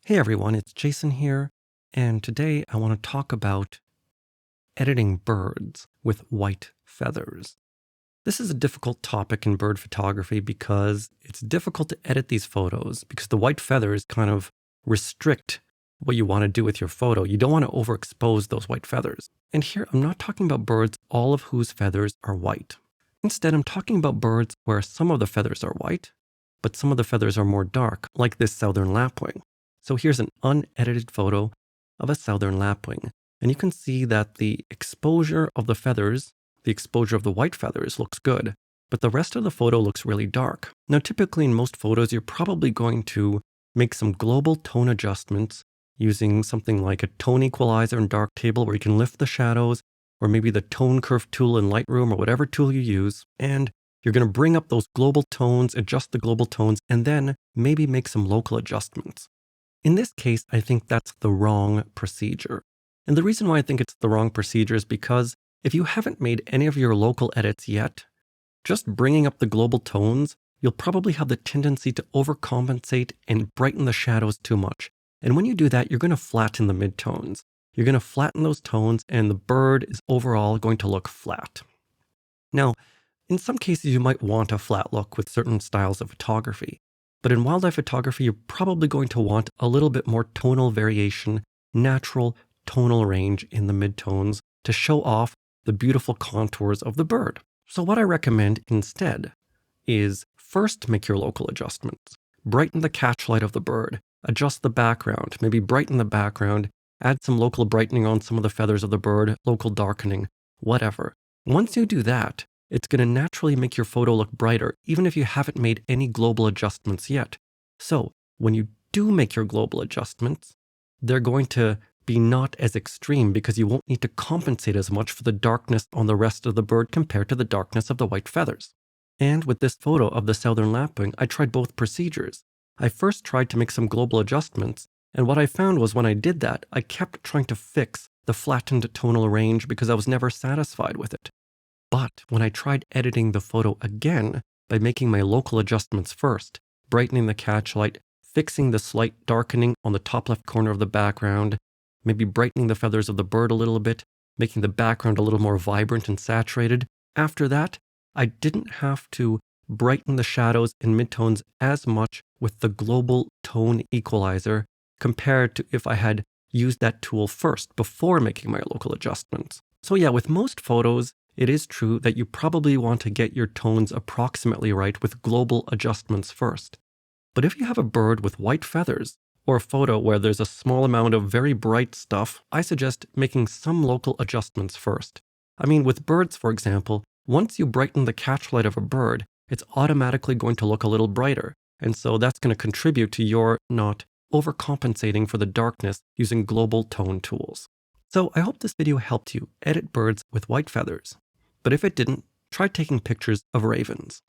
Hey everyone, it's Jason here, and today I want to talk about editing birds with white feathers. This is a difficult topic in bird photography because it's difficult to edit these photos because the white feathers kind of restrict what you want to do with your photo. You don't want to overexpose those white feathers. And here I'm not talking about birds all of whose feathers are white. Instead, I'm talking about birds where some of the feathers are white, but some of the feathers are more dark, like this southern lapwing. So here's an unedited photo of a southern lapwing. And you can see that the exposure of the feathers, the exposure of the white feathers looks good, but the rest of the photo looks really dark. Now, typically in most photos, you're probably going to make some global tone adjustments using something like a tone equalizer and dark table where you can lift the shadows, or maybe the tone curve tool in Lightroom or whatever tool you use. And you're going to bring up those global tones, adjust the global tones, and then maybe make some local adjustments. In this case, I think that's the wrong procedure. And the reason why I think it's the wrong procedure is because if you haven't made any of your local edits yet, just bringing up the global tones, you'll probably have the tendency to overcompensate and brighten the shadows too much. And when you do that, you're going to flatten the midtones. You're going to flatten those tones and the bird is overall going to look flat. Now, in some cases, you might want a flat look with certain styles of photography. But in wildlife photography, you're probably going to want a little bit more tonal variation, natural tonal range in the midtones to show off the beautiful contours of the bird. So what I recommend instead is first make your local adjustments. Brighten the catchlight of the bird, adjust the background, maybe brighten the background, add some local brightening on some of the feathers of the bird, local darkening, whatever. Once you do that, it's going to naturally make your photo look brighter, even if you haven't made any global adjustments yet. So when you do make your global adjustments, they're going to be not as extreme because you won't need to compensate as much for the darkness on the rest of the bird compared to the darkness of the white feathers. And with this photo of the southern lapwing, I tried both procedures. I first tried to make some global adjustments, and what I found was when I did that, I kept trying to fix the flattened tonal range because I was never satisfied with it. But when I tried editing the photo again by making my local adjustments first, brightening the catchlight, fixing the slight darkening on the top left corner of the background, maybe brightening the feathers of the bird a little bit, making the background a little more vibrant and saturated, after that, I didn't have to brighten the shadows and midtones as much with the global tone equalizer compared to if I had used that tool first before making my local adjustments. So yeah, with most photos, it is true that you probably want to get your tones approximately right with global adjustments first. But if you have a bird with white feathers, or a photo where there's a small amount of very bright stuff, I suggest making some local adjustments first. I mean, with birds, for example, once you brighten the catchlight of a bird, it's automatically going to look a little brighter. And so that's going to contribute to your not overcompensating for the darkness using global tone tools. So I hope this video helped you edit birds with white feathers. But if it didn't, try taking pictures of ravens.